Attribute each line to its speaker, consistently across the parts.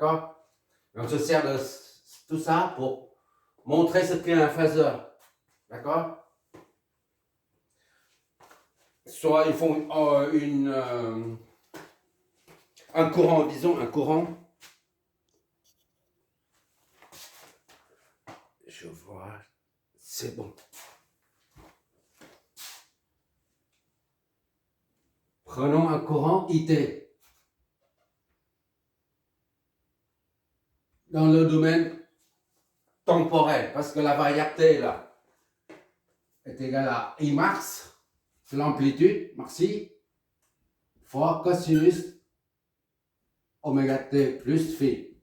Speaker 1: D'accord? On se sert de tout ça pour montrer ce qu'est un phaseur. D'accord? Soit ils font un courant, disons un courant. Je vois, c'est bon. Prenons un courant IT. Dans le domaine temporel, parce que la variable T là est égale à I max, c'est l'amplitude, maxi, fois cosinus oméga T plus phi.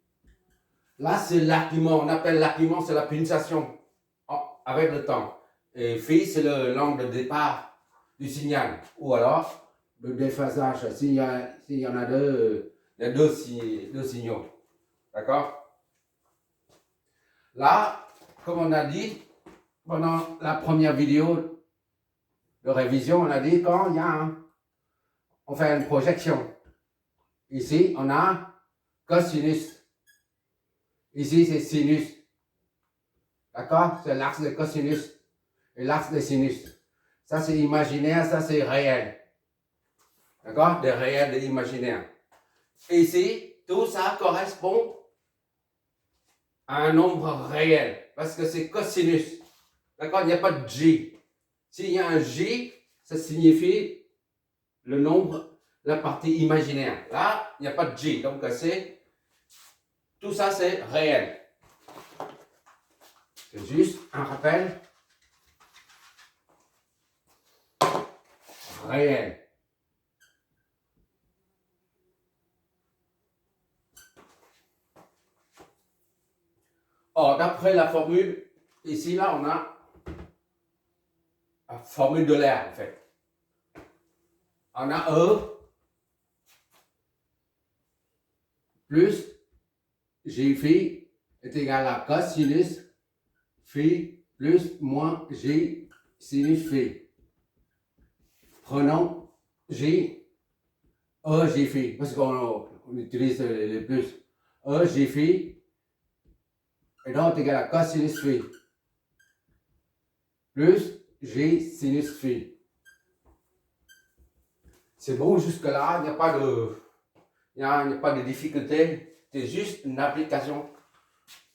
Speaker 1: Là, c'est l'argument, on appelle l'argument, c'est la pulsation avec le temps. Et phi, c'est l'angle de départ du signal. Ou alors, le déphasage, s'il y en a deux, il y a deux signaux. D'accord? Là, comme on a dit, pendant la première vidéo de révision, on a dit quand il y a on fait une projection. Ici, on a cosinus. Ici, c'est sinus. D'accord? C'est l'axe de cosinus et l'axe de sinus. Ça, c'est imaginaire, ça, c'est réel. D'accord? Des réels, des imaginaires. Et ici, tout ça correspond à un nombre réel. Parce que c'est cosinus. D'accord? Il n'y a pas de J. S'il y a un J, ça signifie le nombre, la partie imaginaire. Là, il n'y a pas de J. Donc, tout ça, c'est réel. C'est juste un rappel réel. Or, d'après la formule, ici, là, on a la formule de l'air, en fait. On a E plus J phi est égal à cosinus phi plus moins J sinus phi. Prenons J, E J phi, parce qu'on utilise les plus. E J phi est donc égal à cosinus phi plus J sinus phi. C'est bon, jusque-là, il n'y a pas de difficulté. C'est juste une application.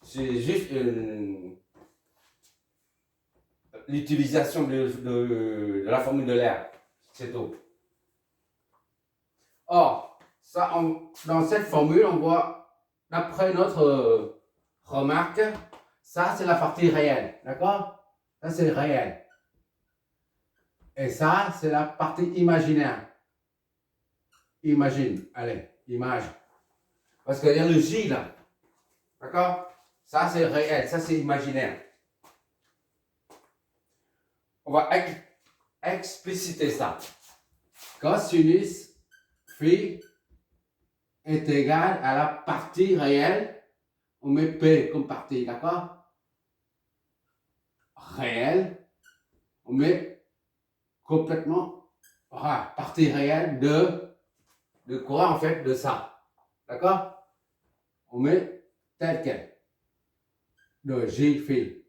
Speaker 1: C'est juste l'utilisation de la formule de l'air. C'est tout. Or, ça, dans cette formule, on voit, d'après notre remarque, ça, c'est la partie réelle. D'accord? Ça, c'est réel. Et ça, c'est la partie imaginaire. Imagine. Allez, image. Parce qu'il y a le J là. D'accord? Ça, c'est réel. Ça, c'est imaginaire. On va expliciter ça. Cosinus phi est égal à la partie réelle. On met P comme partie, d'accord? Réel. On met complètement partie réelle de quoi en fait? De ça. D'accord? On met tel quel. De J phi.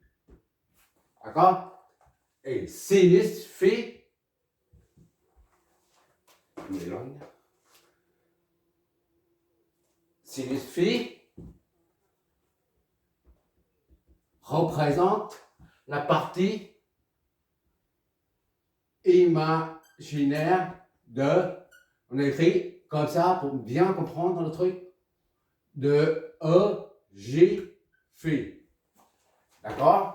Speaker 1: D'accord? Et sinus phi, sinus phi représente la partie imaginaire on écrit comme ça pour bien comprendre le truc, de E, J, phi. D'accord?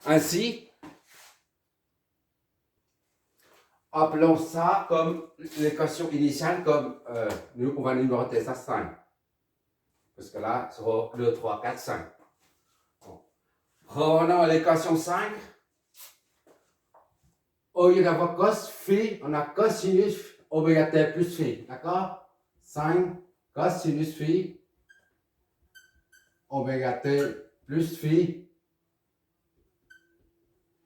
Speaker 1: Ainsi, appelons ça comme l'équation initiale, comme on va numéroter ça 5. Parce que là, c'est 2, 3, 4, 5. Bon. Prenons l'équation 5. Au lieu d'avoir cos phi, on a cosinus oméga t plus phi. D'accord? 5 cosinus phi oméga t plus phi.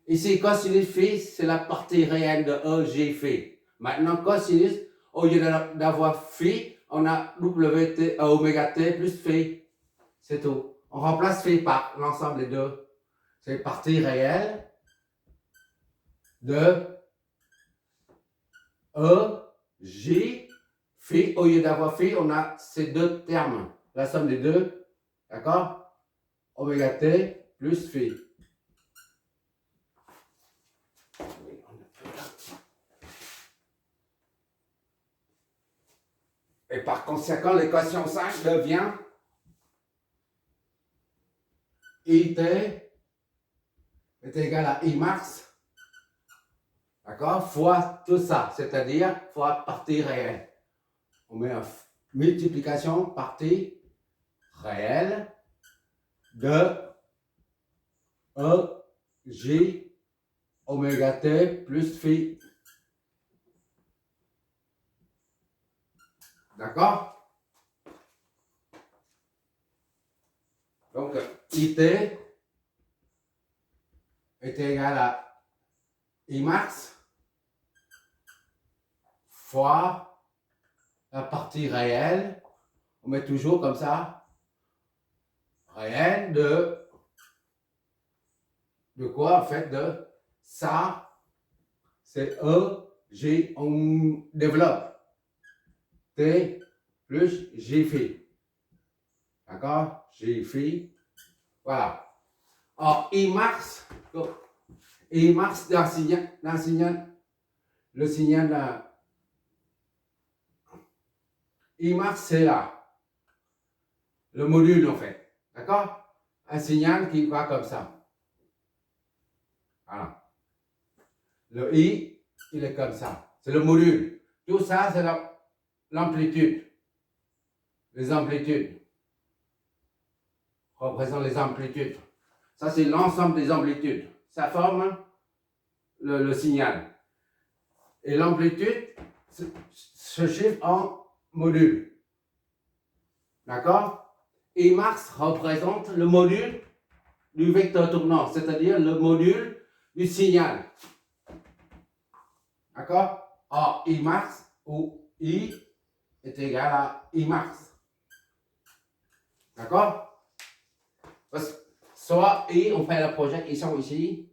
Speaker 1: Ici, cosinus phi, c'est la partie réelle de EG phi. Maintenant, cosinus, au lieu d'avoir phi, on a WT, oméga T plus phi. C'est tout. On remplace phi par l'ensemble des deux. C'est la partie réelle de EG phi. Au lieu d'avoir phi, on a ces deux termes. La somme des deux. D'accord? Oméga T plus phi. Et par conséquent, l'équation 5 devient IT est égal à I max, d'accord, fois tout ça, c'est-à-dire fois partie réelle. On met une multiplication partie réelle de EJ oméga T plus phi. D'accord? Donc, IT est égal à I max fois la partie réelle. On met toujours comme ça, réelle de quoi en fait? De ça, c'est EJ, on développe. T plus J phi. D'accord? J phi. Voilà. Or, I max dans le signal I max, c'est là. Le module, en fait. D'accord? Un signal qui va comme ça. Voilà. Le I, il est comme ça. C'est le module. Tout ça, c'est l'amplitude. Les amplitudes représentent les amplitudes. Ça, c'est l'ensemble des amplitudes. Ça forme le signal. Et l'amplitude se chiffre en module. D'accord? I max représente le module du vecteur tournant, c'est-à-dire le module du signal. D'accord? Or, I max ou I est égal à I max. D'accord? Soit I, on fait la projection ici.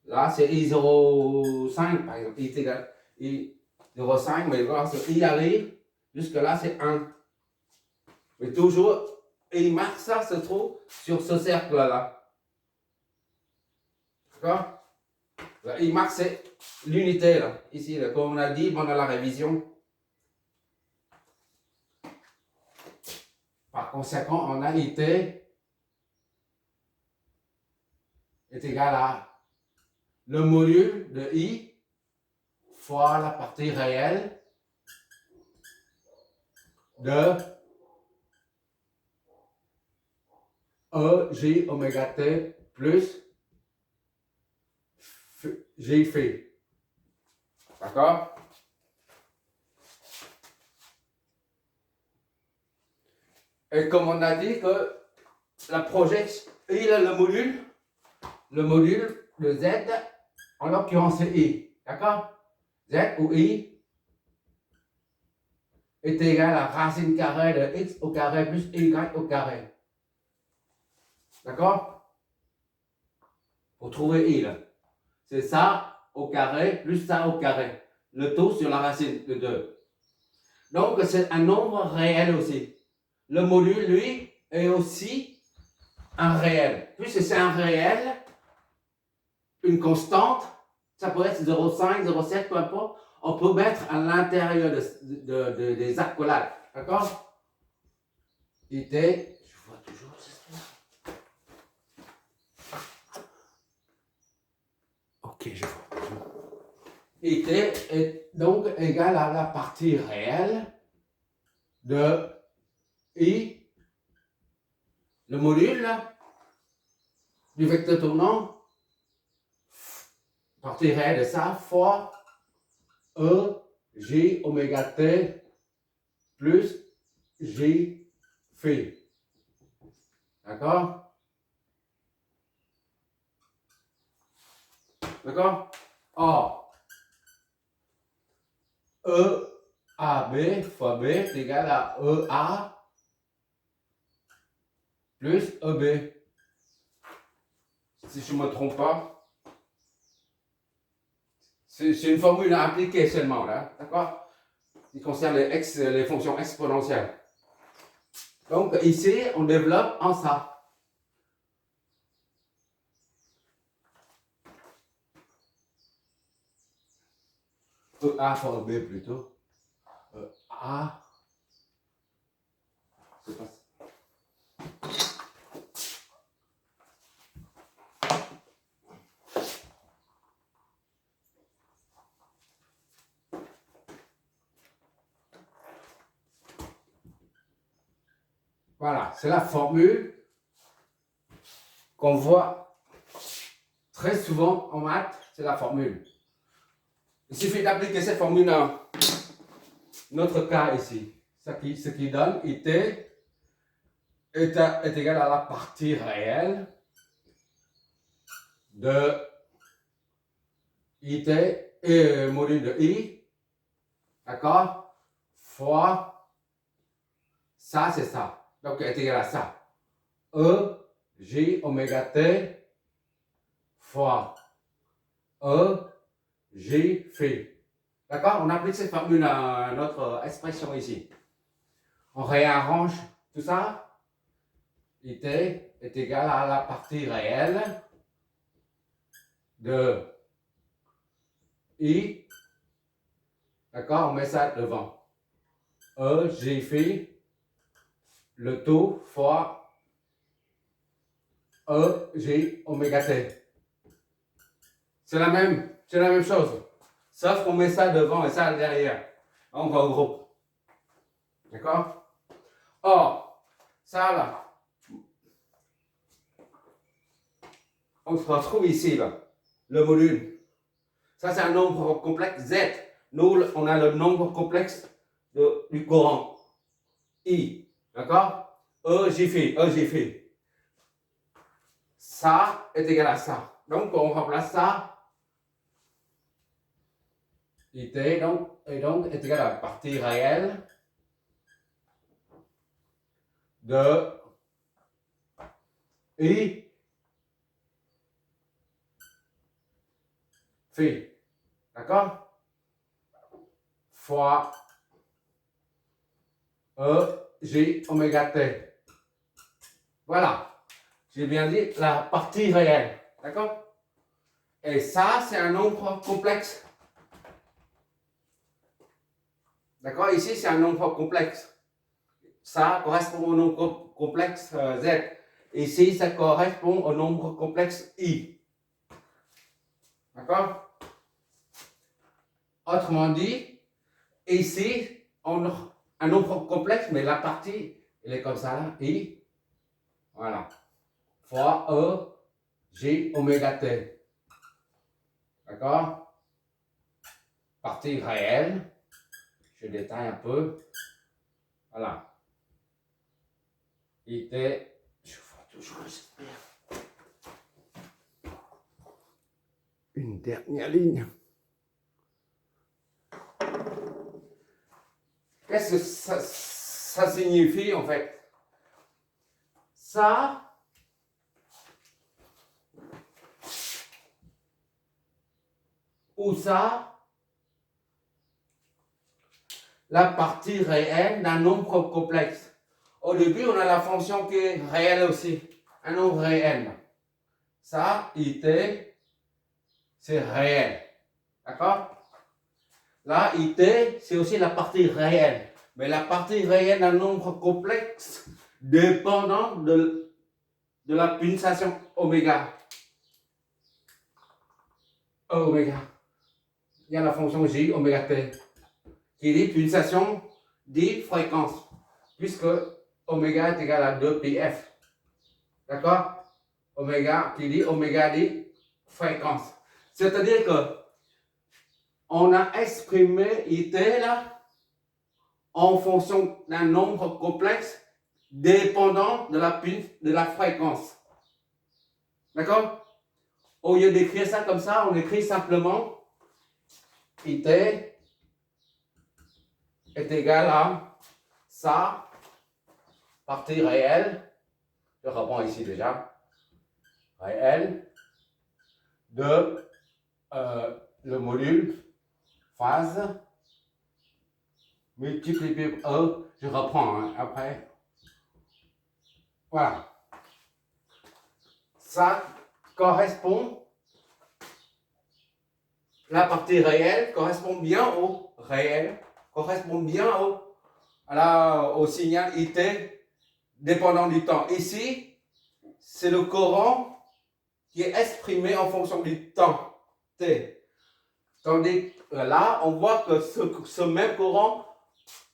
Speaker 1: Là, c'est I0,5 par exemple. I est égal à I0,5, mais lorsque I arrive, jusque là, c'est 1. Mais toujours, I max, ça se trouve sur ce cercle-là. D'accord? I max, c'est l'unité, là. Ici, là, comme on a dit pendant la révision. Par conséquent, on a IT est égal à le module de I fois la partie réelle de EJ oméga T plus J phi. D'accord? Et comme on a dit que la projection, il a le module de Z, en l'occurrence c'est I. D'accord? Z ou I est égal à racine carrée de x au carré plus y au carré. D'accord? Pour trouver I, là. C'est ça au carré plus ça au carré. Le tout sur la racine de 2. Donc, c'est un nombre réel aussi. Le module, lui, est aussi un réel. Puisque c'est un réel, une constante, ça peut être 0,5, 0,7, peu importe, on peut mettre à l'intérieur des accolades. D'accord? IT, je vois toujours ça. Ok, je vois. IT est donc égal à la partie réelle de I, le module là, du vecteur tournant, partie réelle de ça, fois J oméga T plus J phi. D'accord? D'accord? Or, EAB fois B est égal à EA plus EB. Si je ne me trompe pas, c'est une formule à appliquer seulement, là, d'accord? Qui concerne les fonctions exponentielles. Donc ici, on développe en ça. EA fois EB plutôt. A. C'est pas ça. Voilà, c'est la formule qu'on voit très souvent en maths, c'est la formule. Il suffit d'appliquer cette formule dans notre cas ici. Ce qui donne IT est égal à la partie réelle de IT et module de I, d'accord, fois ça, c'est ça. Donc, est égal à ça. E, J, oméga T fois E, J, phi. D'accord? On applique cette formule à notre expression ici. On réarrange tout ça. IT est égal à la partie réelle de I. D'accord? On met ça devant. E, J, phi. Le tout fois E, J, oméga T. C'est la même chose. Sauf qu'on met ça devant et ça derrière. On regroupe. D'accord? Or, ça là, on se retrouve ici, là, le module. Ça, c'est un nombre complexe Z. Nous, on a le nombre complexe du courant. I. D'accord? E, J phi, E, J phi. Ça est égal à ça. Donc, on remplace ça. IT donc est égal à la partie réelle de I phi. D'accord? Fois E, J, oméga T. Voilà. J'ai bien dit la partie réelle. D'accord? Et ça, c'est un nombre complexe. D'accord? Ici, c'est un nombre complexe. Ça correspond au nombre complexe Z. Ici, ça correspond au nombre complexe I. D'accord? Autrement dit, ici, on a un nombre complexe, mais la partie, elle est comme ça, là, I. Voilà. Fois E, J, oméga T. D'accord? Partie réelle. Je détaille un peu. Voilà. IT. Je vois toujours une dernière ligne. Qu'est-ce que ça signifie en fait? Ça, ou ça, la partie réelle d'un nombre complexe. Au début, on a la fonction qui est réelle aussi, un nombre réel. Ça, IT, c'est réel. D'accord? Là, IT, c'est aussi la partie réelle. Mais la partie réelle d'un nombre complexe dépendant de la pulsation oméga. Oméga. Il y a la fonction J, oméga T, qui dit pulsation dit fréquence, puisque oméga est égal à 2πf. D'accord? Oméga, qui dit oméga dit fréquence. C'est-à-dire que on a exprimé IT là en fonction d'un nombre complexe dépendant de la fréquence. D'accord? Au lieu d'écrire ça comme ça, on écrit simplement IT est égal à ça, partie réelle, je reprends ici déjà, réelle, de le module phase multiplié par E, je reprends hein, après. Voilà. Ça correspond, la partie réelle correspond bien au réel, correspond bien au signal IT dépendant du temps. Ici, c'est le courant qui est exprimé en fonction du temps T. Tandis que là, on voit que ce même courant,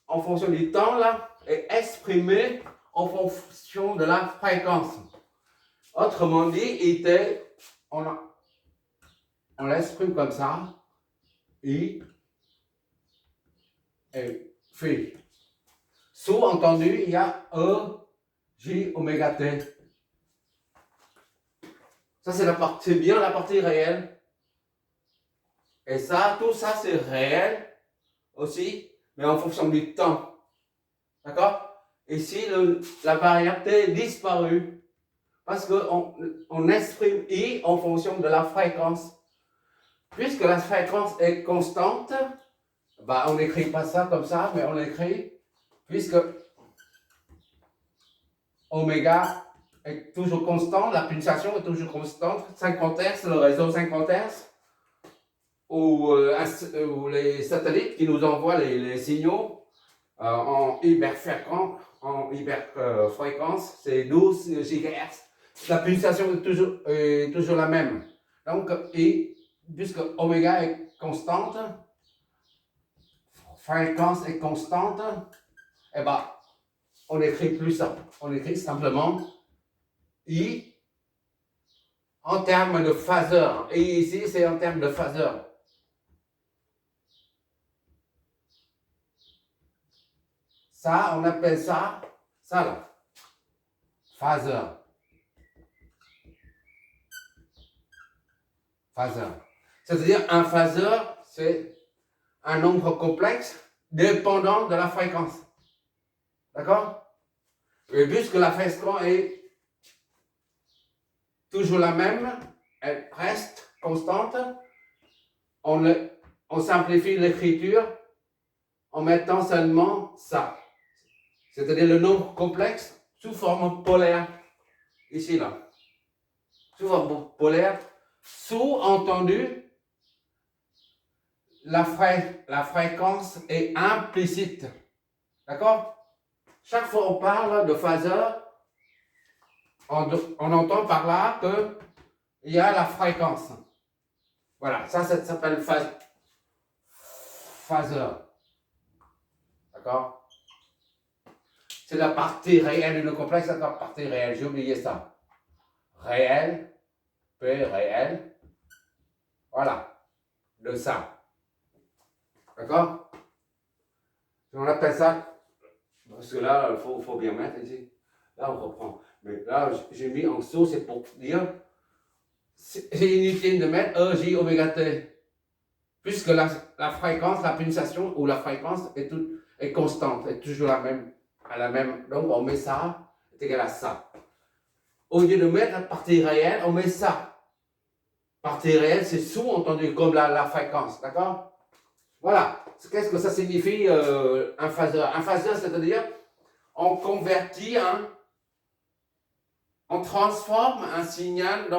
Speaker 1: en fonction du temps, là, est exprimé en fonction de la fréquence. Autrement dit, IT, on l'exprime comme ça, I et phi. Sous-entendu, il y a E, J, oméga T. Ça, c'est bien la partie réelle. Et ça, tout ça, c'est réel aussi, mais en fonction du temps. D'accord? Ici, la variable T est disparue parce qu'on exprime I en fonction de la fréquence. Puisque la fréquence est constante, bah, on n'écrit pas ça comme ça, mais on écrit puisque oméga est toujours constant, la pulsation est toujours constante, 50 Hz, le réseau 50 Hz, ou les satellites qui nous envoient les signaux en hyperfréquence, c'est 12 GHz. La pulsation est toujours la même. Donc, puisque oméga est constante, fréquence est constante, et ben, on n'écrit plus ça. On écrit simplement I en termes de phaseur. Et ici, c'est en termes de phaseur. Ça, on appelle ça là, phaseur. Phaseur. C'est-à-dire, un phaseur, c'est un nombre complexe dépendant de la fréquence. D'accord? Et puisque la fréquence est toujours la même, elle reste constante, on simplifie l'écriture en mettant seulement ça. C'est-à-dire le nombre complexe sous forme polaire. Ici, là. Sous forme polaire, sous-entendu, la fréquence est implicite. D'accord? Chaque fois qu'on parle de phaseur, on entend par là qu'il y a la fréquence. Voilà, ça s'appelle phaseur. D'accord? C'est la partie réelle du complexe, c'est la partie réelle. J'ai oublié ça. Réel, P réel. Voilà, de ça. D'accord? On appelle ça, parce que là, il faut bien mettre ici. Là, on reprend. Mais là, j'ai mis en dessous, c'est pour dire, c'est inutile de mettre E, J, oméga T. Puisque la fréquence, la pulsation ou la fréquence est constante, est toujours la même. Donc, on met ça, c'est égal à ça. Au lieu de mettre la partie réelle, on met ça. Partie réelle, c'est sous-entendu, comme la fréquence, d'accord? Voilà. Qu'est-ce que ça signifie un phaseur? Un phaseur, c'est-à-dire, on convertit, on transforme un signal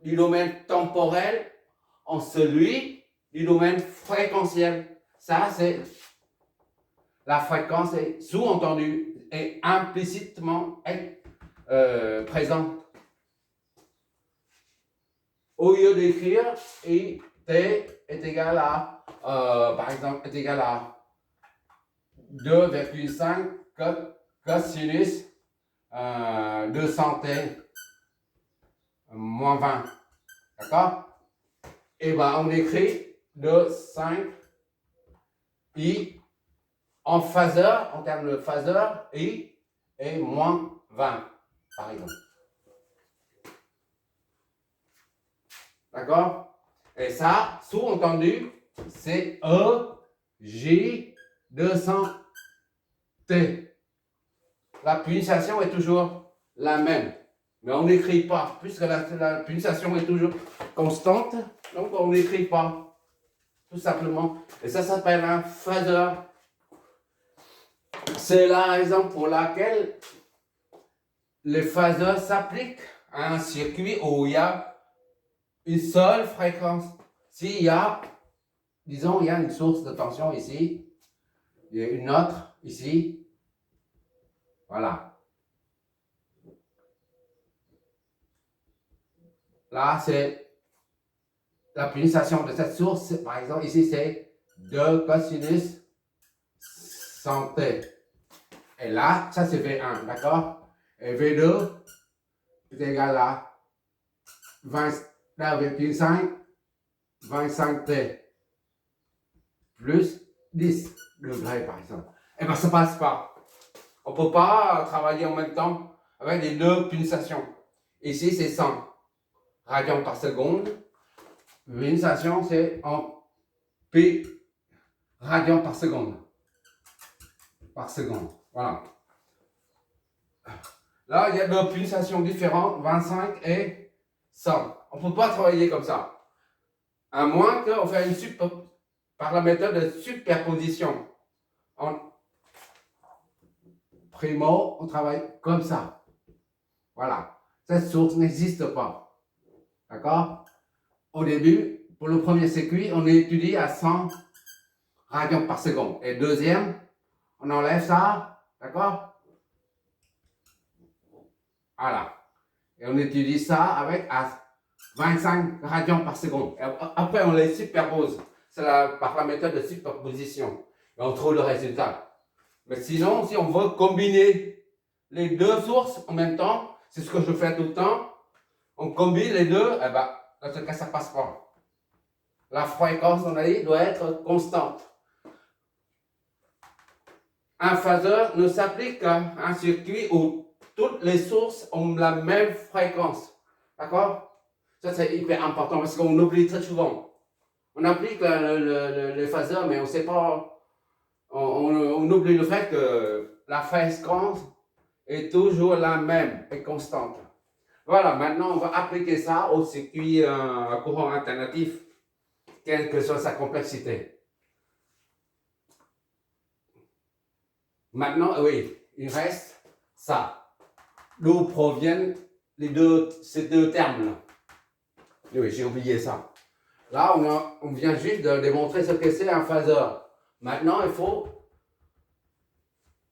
Speaker 1: du domaine temporel en celui du domaine fréquentiel. Ça, c'est la fréquence est sous-entendue et implicitement présente. Au lieu d'écrire I, T est égal à, par exemple, est égal à 2,5 cosinus 200T moins 20. D'accord? Et bien, on écrit 2,5 I en phaseur, en termes de phaseur, I est moins 20, par exemple. D'accord? Et ça, sous-entendu, c'est E, J, 200T. La pulsation est toujours la même. Mais on n'écrit pas, puisque la pulsation est toujours constante, donc on n'écrit pas, tout simplement. Et ça s'appelle un phaseur. C'est la raison pour laquelle les phaseurs s'appliquent à un circuit où il y a une seule fréquence. S'il y a, disons, il y a une source de tension ici, il y a une autre ici, voilà. Là, c'est la pulsation de cette source. Par exemple, ici, c'est 2 cosinus 100t. Et là, ça, c'est V1, d'accord? Et V2 est égal à 20,5, 25t plus 10 degrés, par exemple. Et bien, ça ne passe pas. On ne peut pas travailler en même temps avec les deux pulsations. Ici, c'est 100 radians par seconde. Pulsation, c'est en P radians par seconde. Voilà. Là, il y a deux pulsations différentes, 25 et 100. On ne peut pas travailler comme ça. À moins qu'on fasse par la méthode de superposition. Primo, on travaille comme ça. Voilà. Cette source n'existe pas. D'accord? Au début, pour le premier circuit, on étudie à 100 radians par seconde. Et deuxième, on enlève ça. D'accord? Voilà. Et on étudie ça avec à 25 radians par seconde. Et après, on les superpose. C'est par la méthode de superposition. Et on trouve le résultat. Mais sinon, si on veut combiner les deux sources en même temps, c'est ce que je fais tout le temps, on combine les deux, et ben, dans ce cas, ça ne passe pas. La fréquence, on a dit, doit être constante. Un phaseur ne s'applique qu'à un circuit où toutes les sources ont la même fréquence. D'accord? Ça, c'est hyper important parce qu'on oublie très souvent. On applique le phaseur, mais on ne sait pas. On oublie le fait que la fréquence est toujours la même et constante. Voilà, maintenant on va appliquer ça au circuit à courant alternatif, quelle que soit sa complexité. Maintenant, oui, il reste ça. D'où proviennent ces deux termes-là. Oui, j'ai oublié ça. Là, on vient juste de démontrer ce que c'est un phaseur. Maintenant, il faut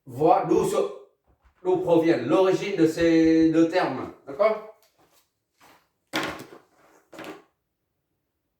Speaker 1: voir d'où proviennent l'origine de ces deux termes. D'accord?